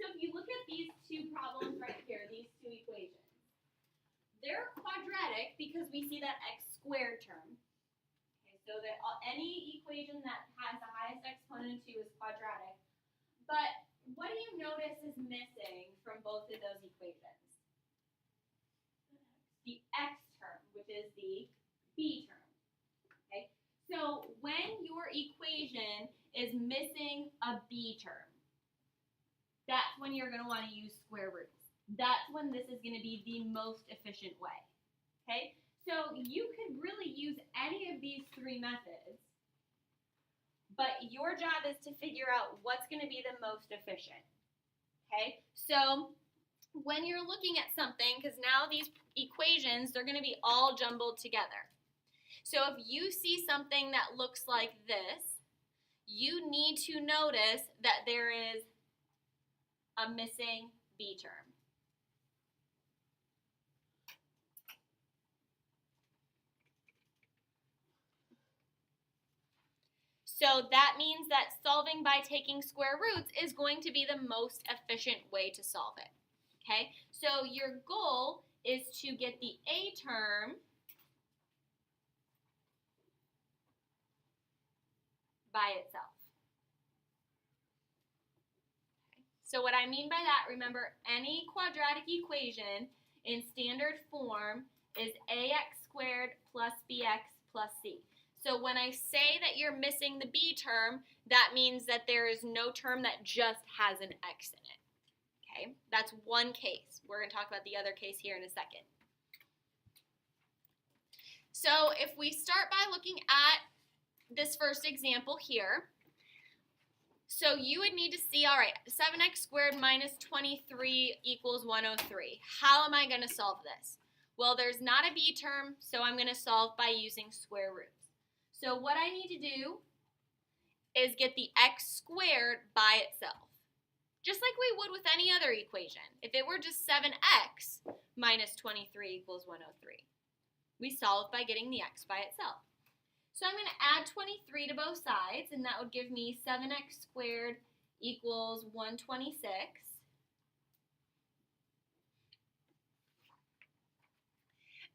if you look at these two problems right here, these two equations, they're quadratic because we see that x squared term. Okay, so that any equation that has the highest exponent of 2 is quadratic. But what do you notice is missing from both of those equations? The x term, which is the b term. Okay, so when your equation is missing a b term, that's when you're going to want to use square roots. That's when this is going to be the most efficient way. Okay, so you could really use any of these three methods, but your job is to figure out what's going to be the most efficient. Okay, so when you're looking at something, because now these equations, they're going to be all jumbled together. So if you see something that looks like this, you need to notice that there is a missing b term. So that means that solving by taking square roots is going to be the most efficient way to solve it. Okay, so your goal is to get the a term by itself. Okay. So what I mean by that, remember, any quadratic equation in standard form is ax squared plus bx plus c. So when I say that you're missing the b term, that means that there is no term that just has an x in it. Okay, that's one case. We're going to talk about the other case here in a second. So if we start by looking at this first example here, so you would need to see, all right, 7x squared minus 23 equals 103. How am I going to solve this? Well, there's not a b term, so I'm going to solve by using square roots. So what I need to do is get the x squared by itself, just like we would with any other equation. If it were just 7x minus 23 equals 103, we solve by getting the x by itself. So I'm going to add 23 to both sides, and that would give me 7x squared equals 126.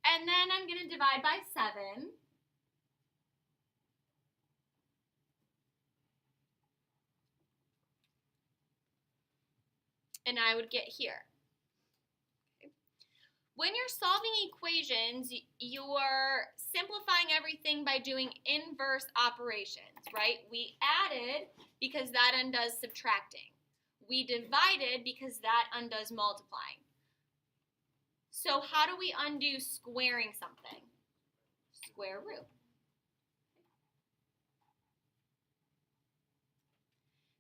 And then I'm going to divide by 7. And I would get here. Okay. When you're solving equations, you're simplifying everything by doing inverse operations, right? We added because that undoes subtracting. We divided because that undoes multiplying. So how do we undo squaring something? Square root.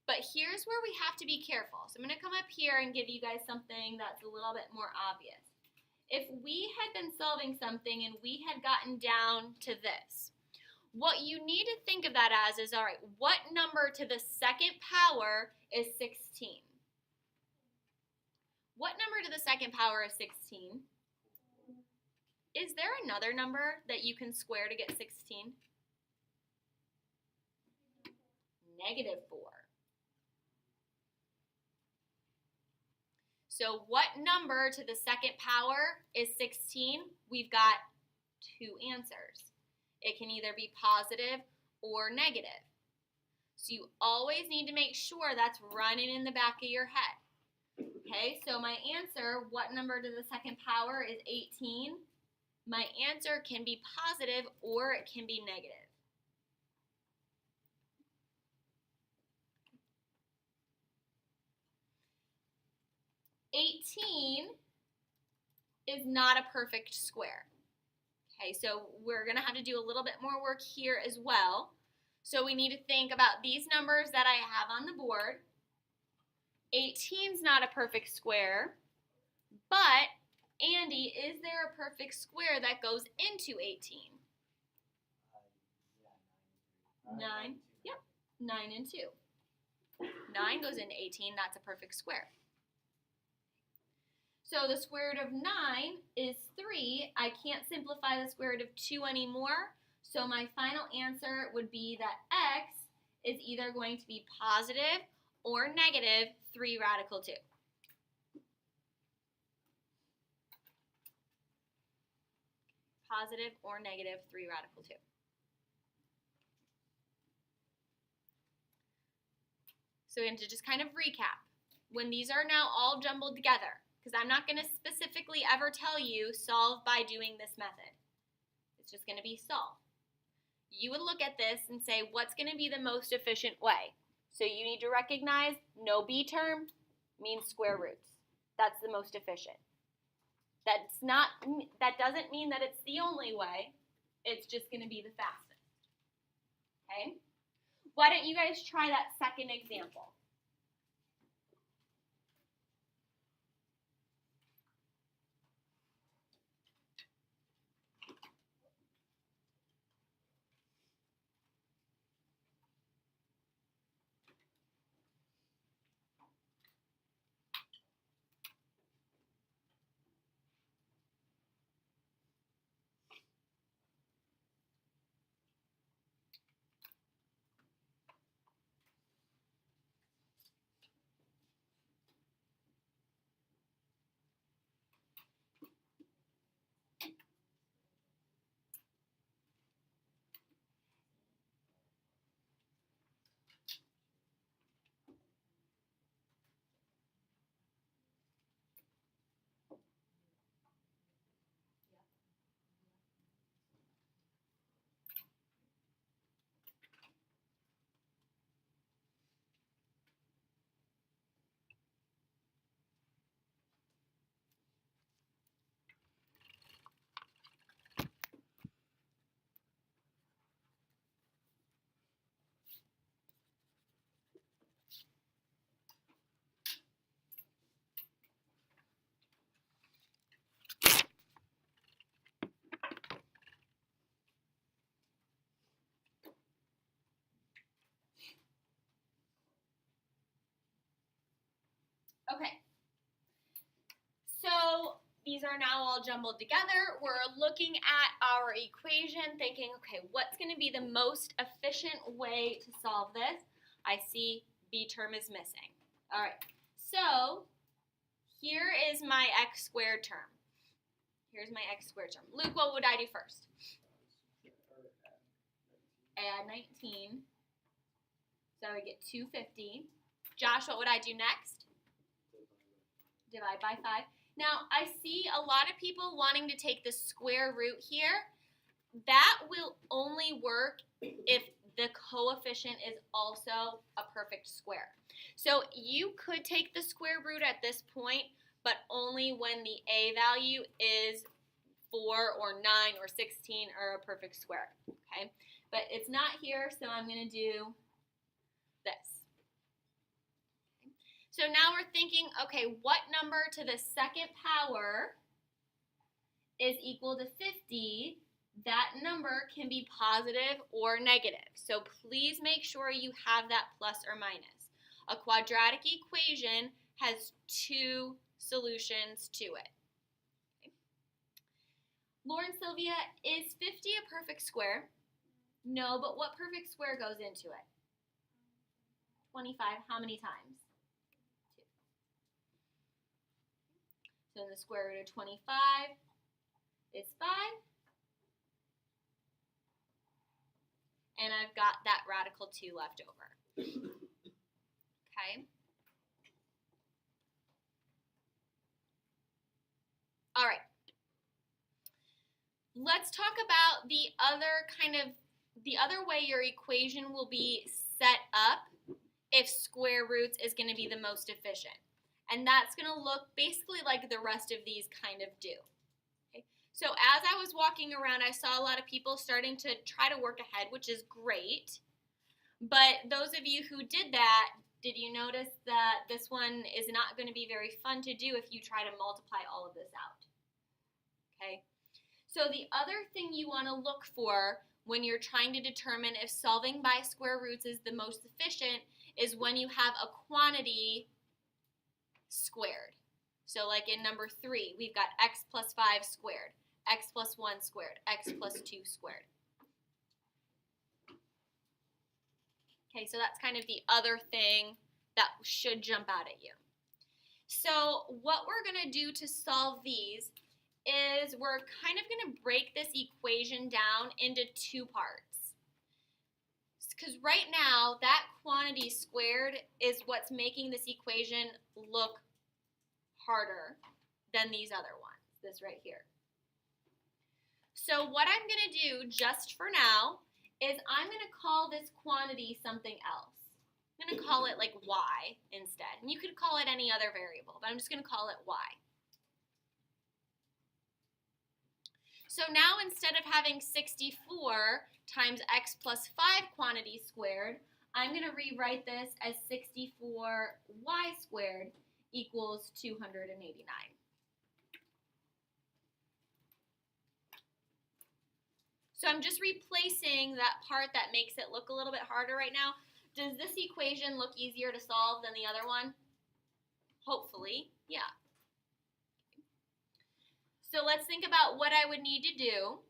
But here's where we have to be careful. So I'm going to come up here and give you guys something that's a little bit more obvious. If we had been solving something and we had gotten down to this, what you need to think of that as is, all right, what number to the second power is 16? What number to the second power is 16? Is there another number that you can square to get 16? Negative 4. So what number to the second power is 16? We've got two answers. It can either be positive or negative. So you always need to make sure that's running in the back of your head. Okay, so my answer, what number to the second power is 18? My answer can be positive or it can be negative. 18 is not a perfect square. Okay, so we're going to have to do a little bit more work here as well. So we need to think about these numbers that I have on the board. 18 is not a perfect square, but Andy, is there a perfect square that goes into 18? 9. Yep, 9 and 2. 9 goes into 18, that's a perfect square. So the square root of 9 is 3. I can't simplify the square root of 2 anymore. So my final answer would be that x is either going to be positive or negative 3 radical 2. positive or negative 3 radical 2. So we have to just kind of recap. When these are now all jumbled together, because I'm not going to specifically ever tell you solve by doing this method. It's just going to be solve. You would look at this and say, what's going to be the most efficient way? So you need to recognize no b term means square roots. That's the most efficient. That doesn't mean that it's the only way. It's just going to be the fastest. Okay? Why don't you guys try that second example? Okay, so these are now all jumbled together. We're looking at our equation thinking, okay, what's going to be the most efficient way to solve this? I see b term is missing. All right, so here is my x squared term. Here's my x squared term. Luke, what would I do first? Add 19. So I would get 250. Josh, what would I do next? Divide by 5. Now, I see a lot of people wanting to take the square root here. That will only work if the coefficient is also a perfect square. So you could take the square root at this point, but only when the a value is 4 or 9 or 16 or a perfect square. Okay, but it's not here, so I'm going to do this. So now we're thinking, okay, what number to the second power is equal to 50? That number can be positive or negative. So please make sure you have that plus or minus. A quadratic equation has 2 solutions to it. Okay. Lauren Sylvia, is 50 a perfect square? No, but what perfect square goes into it? 25, how many times? So the square root of 25 is 5. And I've got that radical 2 left over. Okay. All right. Let's talk about the other way your equation will be set up if square roots is going to be the most efficient. And that's going to look basically like the rest of these kind of do. Okay? So as I was walking around, I saw a lot of people starting to try to work ahead, which is great. But those of you who did that, did you notice that this one is not going to be very fun to do if you try to multiply all of this out? Okay? So the other thing you want to look for when you're trying to determine if solving by square roots is the most efficient is when you have a quantity squared. So like in number 3, we've got x plus 5 squared, x plus 1 squared, x plus 2 squared. Okay, so that's kind of the other thing that should jump out at you. So what we're going to do to solve these is we're kind of going to break this equation down into two parts. Because right now, that quantity squared is what's making this equation look harder than these other ones, this right here. So what I'm going to do just for now is I'm going to call this quantity something else. I'm going to call it like y instead. And you could call it any other variable, but I'm just going to call it y. So now instead of having 64 times x plus 5 quantity squared, I'm going to rewrite this as 64y squared equals 289. So I'm just replacing that part that makes it look a little bit harder right now. Does this equation look easier to solve than the other one? Hopefully, yeah. So let's think about what I would need to do.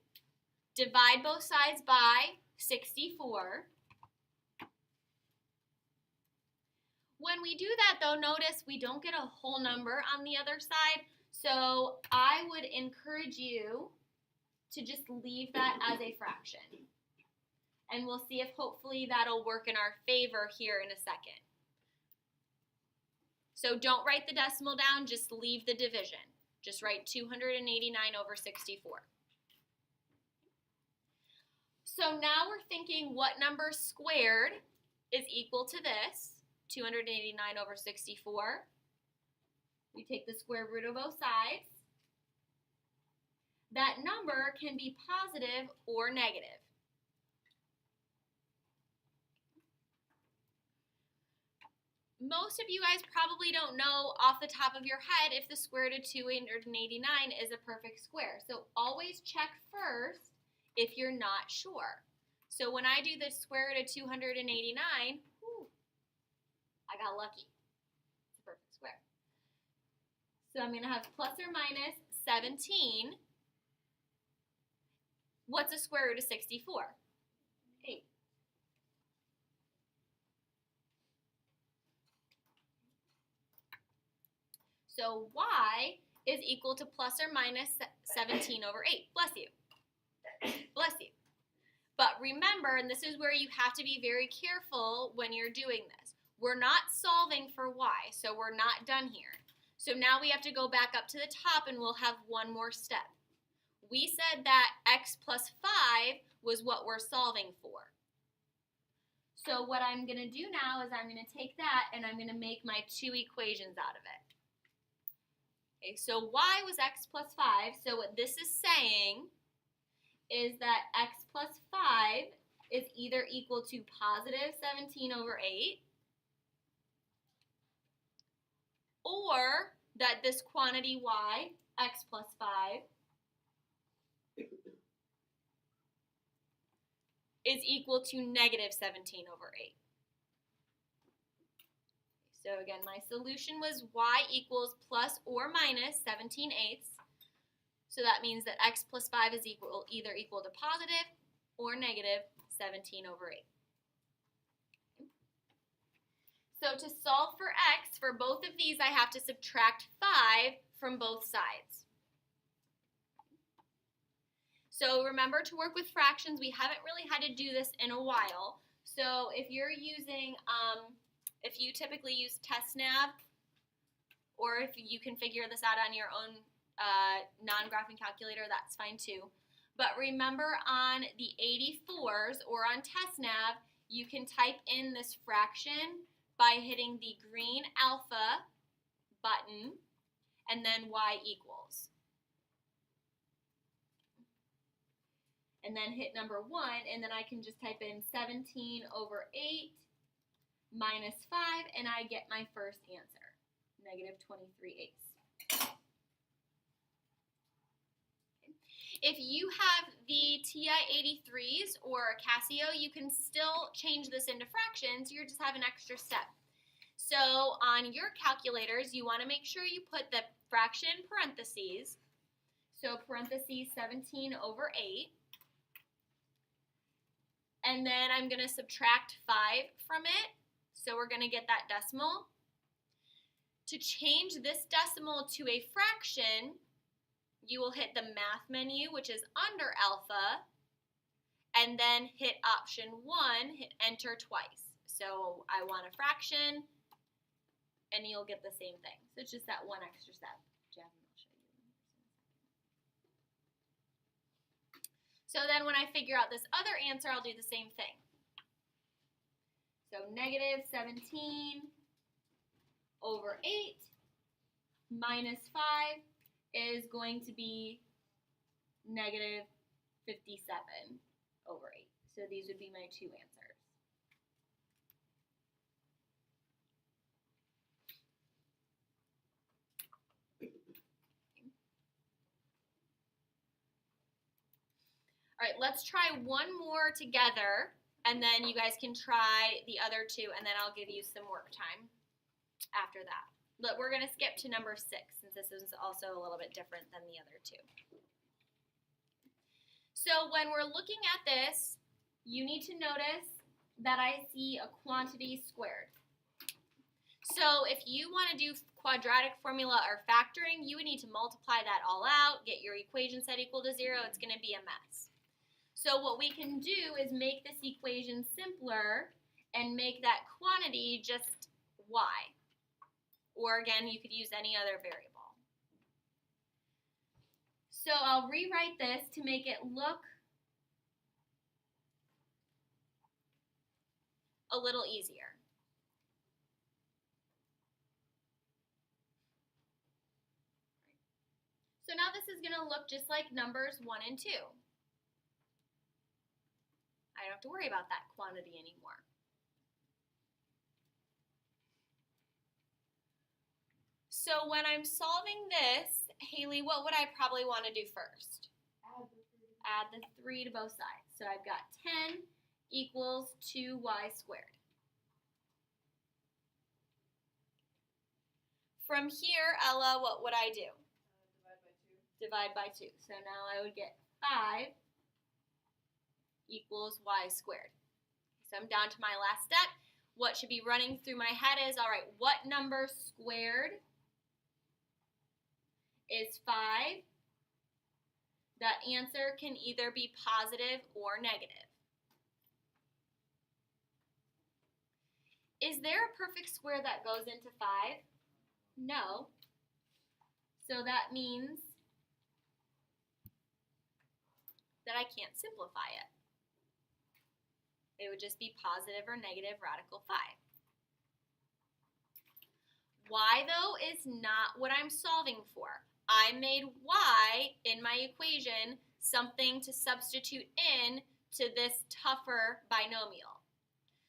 Divide both sides by 64. When we do that, though, notice we don't get a whole number on the other side. So I would encourage you to just leave that as a fraction. And we'll see if hopefully that'll work in our favor here in a second. So don't write the decimal down, just leave the division. Just write 289 over 64. So now we're thinking what number squared is equal to this, 289 over 64. We take the square root of both sides. That number can be positive or negative. Most of you guys probably don't know off the top of your head if the square root of 289 is a perfect square. So always check first if you're not sure. So when I do the square root of 289, I got lucky. It's a perfect square. So I'm going to have plus or minus 17. What's a square root of 64? 8. So y is equal to plus or minus 17 over 8. Bless you. Bless you. But remember, and this is where you have to be very careful when you're doing this, we're not solving for y, so we're not done here. So now we have to go back up to the top and we'll have one more step. We said that x plus 5 was what we're solving for. So what I'm going to do now is I'm going to take that and I'm going to make my two equations out of it. Okay, so y was x plus 5, so what this is saying is that x plus 5 is either equal to positive 17 over 8, or that this quantity y, x plus 5, is equal to negative 17 over 8. So again, my solution was y equals plus or minus 17/8. So that means that x plus 5 is either equal to positive or negative 17 over 8. So to solve for x, for both of these, I have to subtract 5 from both sides. So remember, to work with fractions, we haven't really had to do this in a while. So if you're using, if you typically use TestNav, or if you can figure this out on your own non-graphing calculator, that's fine too. But remember, on the 84s or on TestNav, you can type in this fraction by hitting the green alpha button and then y equals. And then hit number 1, and then I can just type in 17 over 8 minus 5, and I get my first answer, negative 23/8. If you have the TI-83s or Casio, you can still change this into fractions. You just have an extra step. So on your calculators, you want to make sure you put the fraction in parentheses. So parentheses 17 over 8. And then I'm going to subtract 5 from it. So we're going to get that decimal. To change this decimal to a fraction, you will hit the math menu, which is under alpha, and then hit option 1, hit enter twice. So I want a fraction, and you'll get the same thing. So it's just that one extra step. So then when I figure out this other answer, I'll do the same thing. So negative 17 over 8 minus 5 is going to be negative 57 over 8. So these would be my two answers. All right, let's try one more together, and then you guys can try the other two, and then I'll give you some work time after that. But we're going to skip to number 6, since this is also a little bit different than the other two. So when we're looking at this, you need to notice that I see a quantity squared. So if you want to do quadratic formula or factoring, you would need to multiply that all out, get your equation set equal to 0. It's going to be a mess. So what we can do is make this equation simpler and make that quantity just y. Or again, you could use any other variable. So I'll rewrite this to make it look a little easier. So now this is going to look just like numbers 1 and 2. I don't have to worry about that quantity anymore. So when I'm solving this, Haley, what would I probably want to do first? Add the 3 to both sides. So I've got 10 equals 2y squared. From here, Ella, what would I do? Divide by 2. So now I would get 5 equals y squared. So I'm down to my last step. What should be running through my head is, all right, what number squared is 5? That answer can either be positive or negative. Is there a perfect square that goes into 5? No. So that means that I can't simplify it. It would just be positive or negative radical 5. Y, though, is not what I'm solving for. I made y in my equation something to substitute in to this tougher binomial.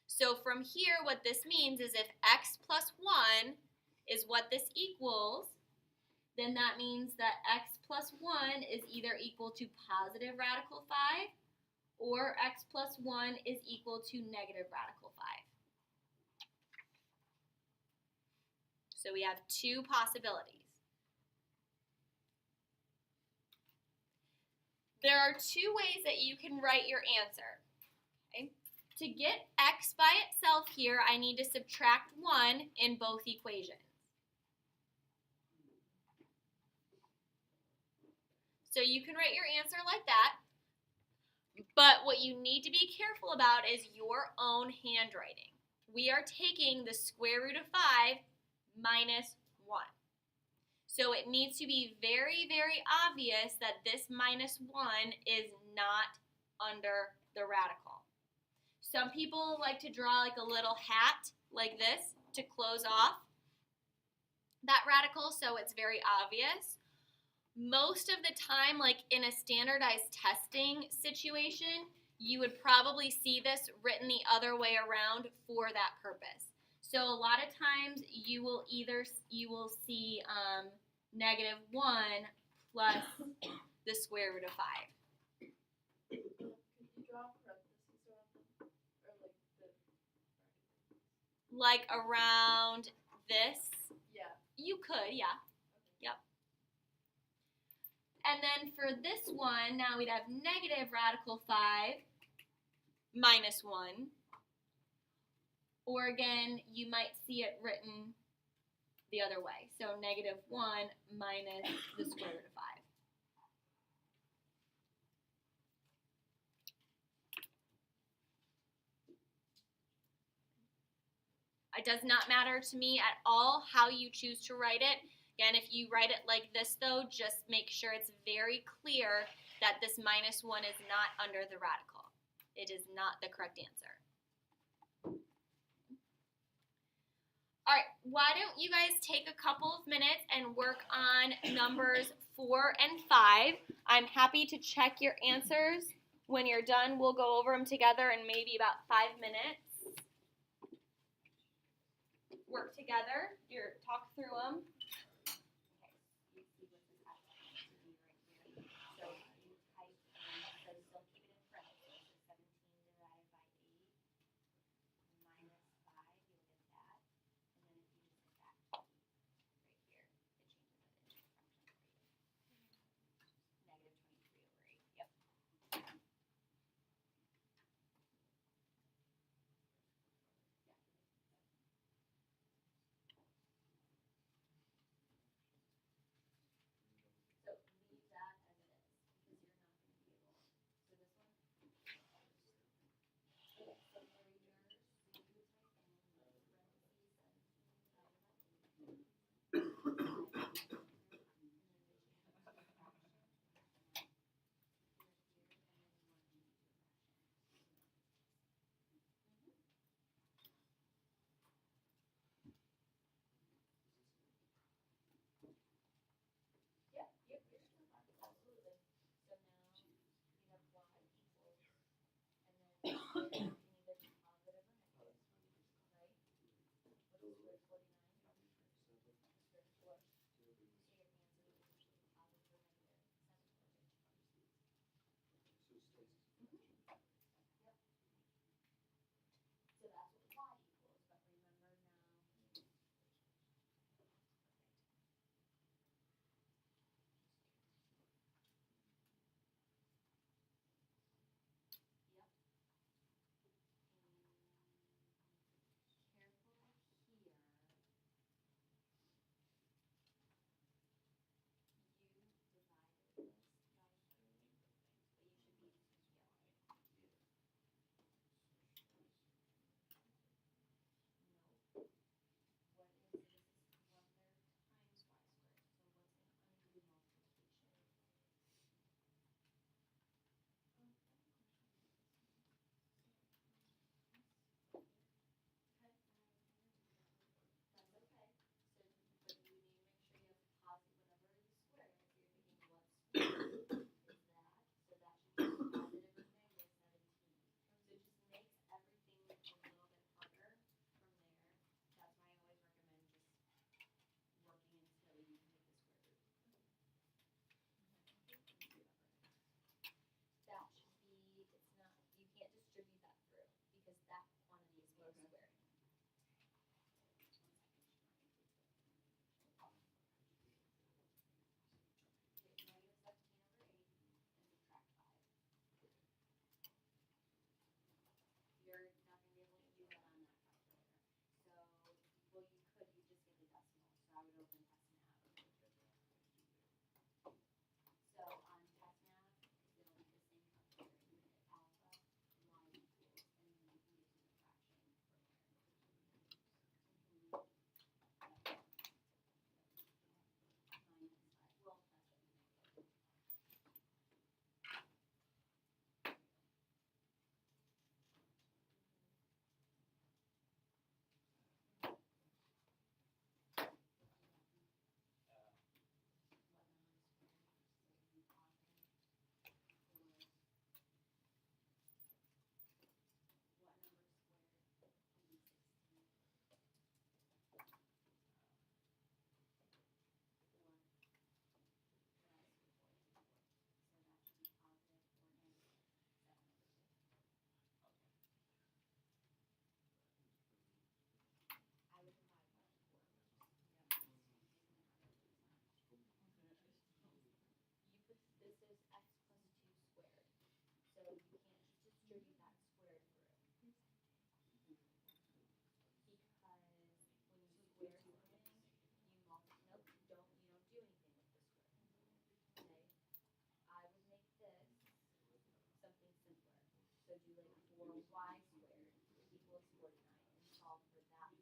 So from here, what this means is if x plus 1 is what this equals, then that means that x plus 1 is either equal to positive radical 5 or x plus 1 is equal to negative radical 5. So we have two possibilities. There are two ways that you can write your answer. Okay? To get x by itself here, I need to subtract 1 in both equations. So you can write your answer like that, but what you need to be careful about is your own handwriting. We are taking the square root of 5 minus 1. So it needs to be very, very obvious that this minus 1 is not under the radical. Some people like to draw like a little hat like this to close off that radical so it's very obvious. Most of the time, like in a standardized testing situation, you would probably see this written the other way around for that purpose. So a lot of times you will see negative 1 plus the square root of 5. Could you draw parentheses around them? Or Like around this? Yeah. You could, yeah. Yep. And then for this one, now we'd have negative radical 5 minus 1. Or again, you might see it written the other way. So negative 1 minus the square root of 5. It does not matter to me at all how you choose to write it. Again, if you write it like this though, just make sure it's very clear that this minus 1 is not under the radical. It is not the correct answer. All right, why don't you guys take a couple of minutes and work on numbers 4 and 5. I'm happy to check your answers. When you're done, we'll go over them together in maybe about 5 minutes. Work together, talk through them.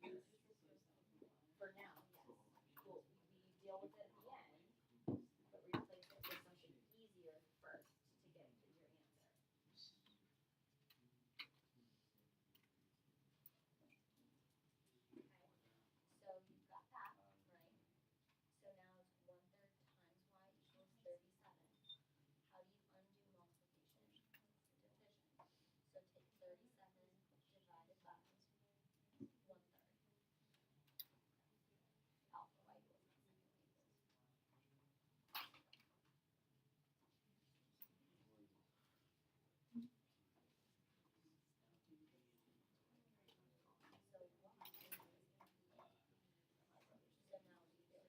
For now, yes. We deal with it at the end, but replace it with something easier first to get to your answer. Okay, so you've got that, right? So now it's 1/3 times y equals 37. How do you undo multiplication? Division. So take 37 divided by 1/3. Alpha y equals 1 second equals. So what? So now division. Go. So this is really the fractions are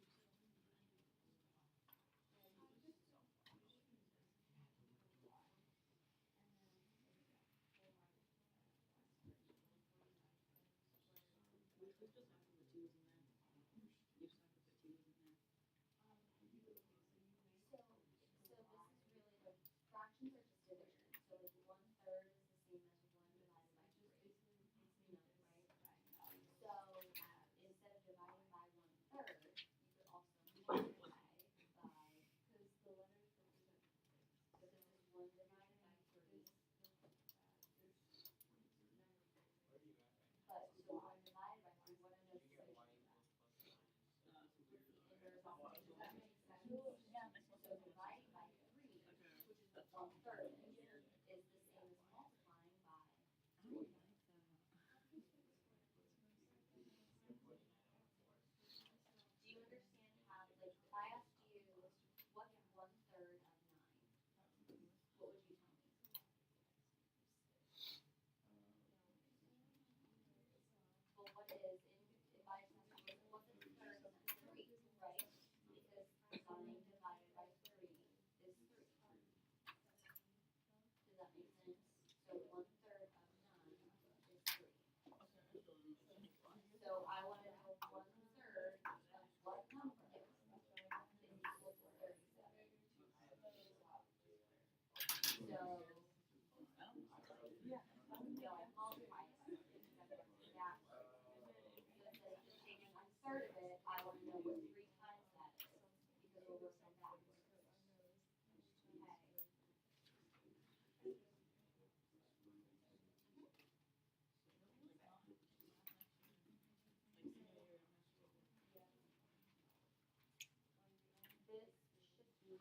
just division. So like 1/3 is the same as 1 divided by 3. Right? So instead of dividing by 1/3, you could also multiply by, because the letters represent, so this is 1 divided by 3. But so 1 divided by 3, what end of the equation is that? Inverse of what? Does that make sense? So dividing by 3, which is what 1/3 is the same as multiplying by 3. Do you understand how, like, if I asked you, what's 1/3 of 9? What would you tell me? Well, what is, if I asked you, what's a third of 3, right? Because 9 divided by 3 is 3. Does that make sense? So 1/3 of 9 is 3. So I want to know 1/3 of what number is equal to 37. So, no, I multiply it by 3 because I'm going backwards. So instead of just taking 1/3 of it, I want to know what 3 times that is because we're working backwards. Okay. This should be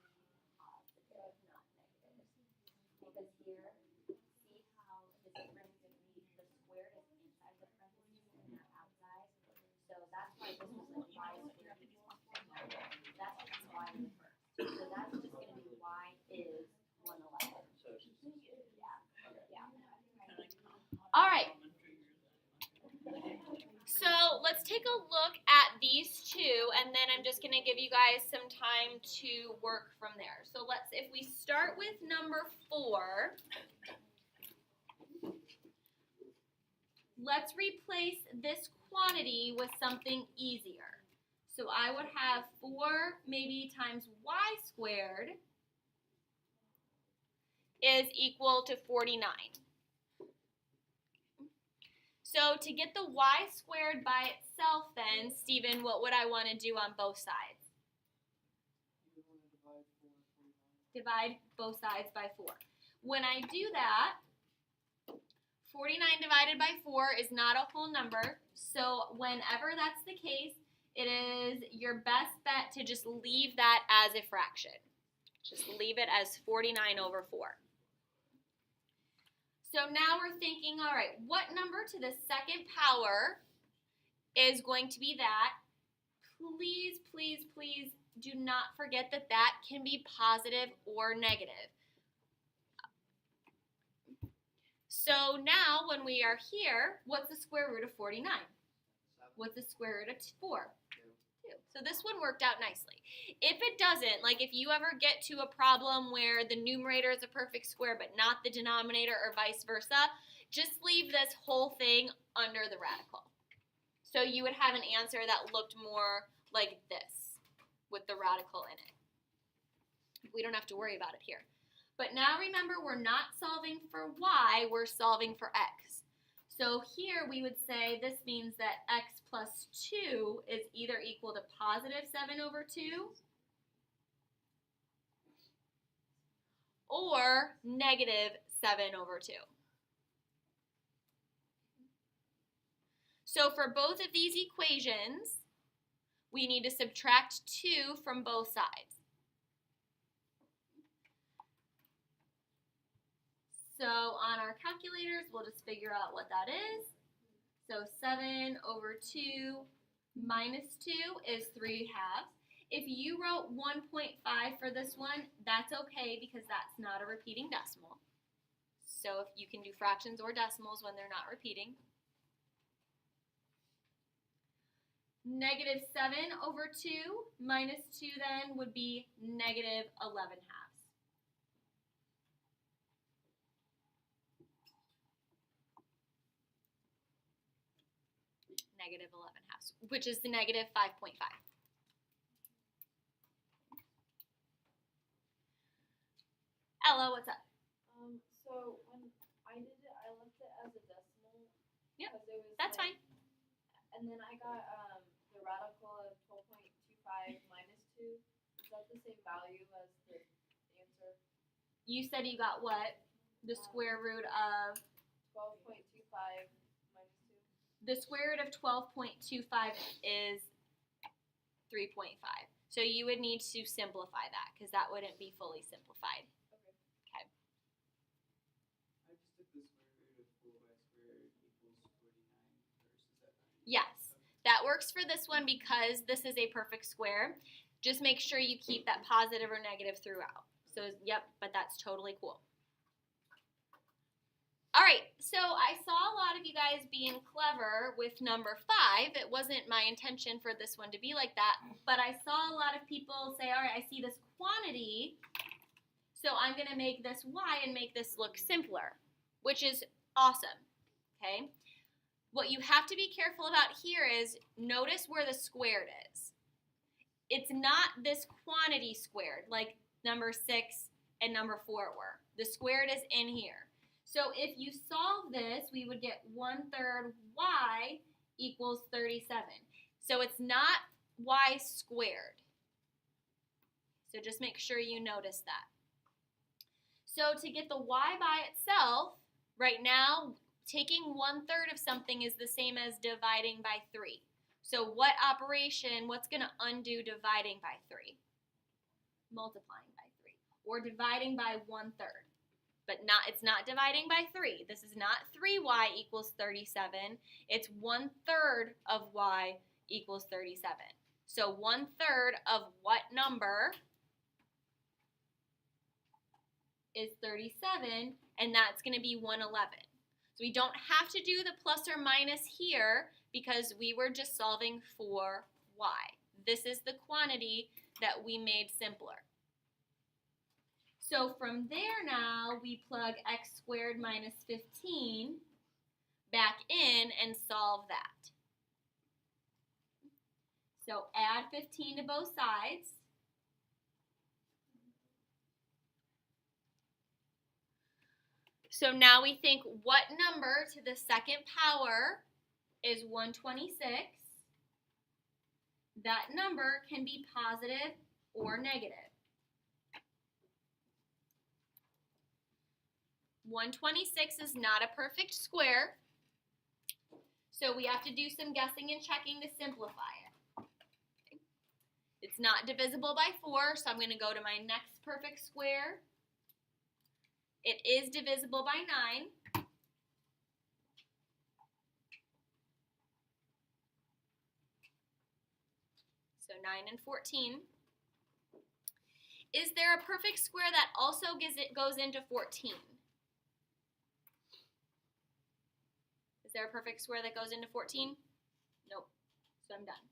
positive, not negative. Because here, see how this parentheses, the square is inside the parentheses and not outside? So that's why this was like y squared. That's just y in the first. So that's just going to be y is 111. Yeah. All right. So let's take a look at these two, and then I'm just going to give you guys some time to work from there. So if we start with number 4, let's replace this quantity with something easier. So I would have 4 maybe times y squared is equal to 49. So to get the y squared by itself then, Stephen, what would I want to do on both sides? Divide both sides by 4. When I do that, 49 divided by 4 is not a whole number. So whenever that's the case, it is your best bet to just leave that as a fraction. Just leave it as 49 over 4. So now we're thinking, all right, what number to the second power is going to be that? Please, please, please do not forget that that can be positive or negative. So now when we are here, what's the square root of 49? What's the square root of 4? 2. So this one worked out nicely. If it doesn't, like if you ever get to a problem where the numerator is a perfect square but not the denominator or vice versa, just leave this whole thing under the radical. So you would have an answer that looked more like this with the radical in it. We don't have to worry about it here. But now remember, we're not solving for y, we're solving for x. So here we would say this means that x plus 2 is either equal to positive 7 over 2 or negative 7 over 2. So for both of these equations, we need to subtract 2 from both sides. So on our calculators, we'll just figure out what that is. So 7 over 2 minus 2 is 3 halves. If you wrote 1.5 for this one, that's okay because that's not a repeating decimal. So if you can do fractions or decimals when they're not repeating. Negative 7 over 2 minus 2 then would be negative 11 halves. Negative 11 halves, which is the negative 5.5. Ella, what's up? So when I did it, I left it as a decimal. Yep, because it was that's fine. And then I got the radical of 12.25 minus 2. Is that the same value as the answer? You said you got what? The square root of? 12.25 minus 2. The square root of 12.25 is 3.5. So you would need to simplify that because that wouldn't be fully simplified. Okay. I just took the square root of 4 by square root equals 49 versus that. Yes, that works for this one because this is a perfect square. Just make sure you keep that positive or negative throughout. So, yep, but that's totally cool. All right, so I saw a lot of you guys being clever with number 5. It wasn't my intention for this one to be like that, but I saw a lot of people say, all right, I see this quantity, so I'm going to make this y and make this look simpler, which is awesome, okay? What you have to be careful about here is notice where the squared is. It's not this quantity squared like number 6 and number 4 were. The squared is in here. So if you solve this, we would get 1/3 y equals 37. So it's not y squared. So just make sure you notice that. So to get the y by itself, right now, taking 1/3 of something is the same as dividing by 3. So what operation, what's going to undo dividing by 3? Multiplying by 3. Or dividing by 1/3. But it's not dividing by 3. This is not 3y equals 37. It's 1/3 of y equals 37. So 1/3 of what number is 37? And that's going to be 111. So we don't have to do the plus or minus here because we were just solving for y. This is the quantity that we made simpler. So from there now, we plug x squared minus 15 back in and solve that. So add 15 to both sides. So now we think what number to the second power is 126. That number can be positive or negative. 126 is not a perfect square, so we have to do some guessing and checking to simplify it. Okay. It's not divisible by 4, so I'm going to go to my next perfect square. It is divisible by 9. So 9 and 14. Is there a perfect square that also goes into 14? Is there a perfect square that goes into 14? Nope. So I'm done.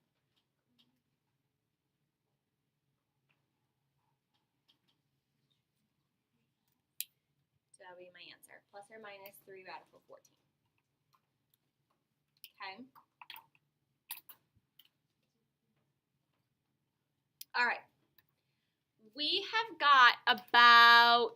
So that'll be my answer. Plus or minus 3 radical 14. Okay. All right. We have got about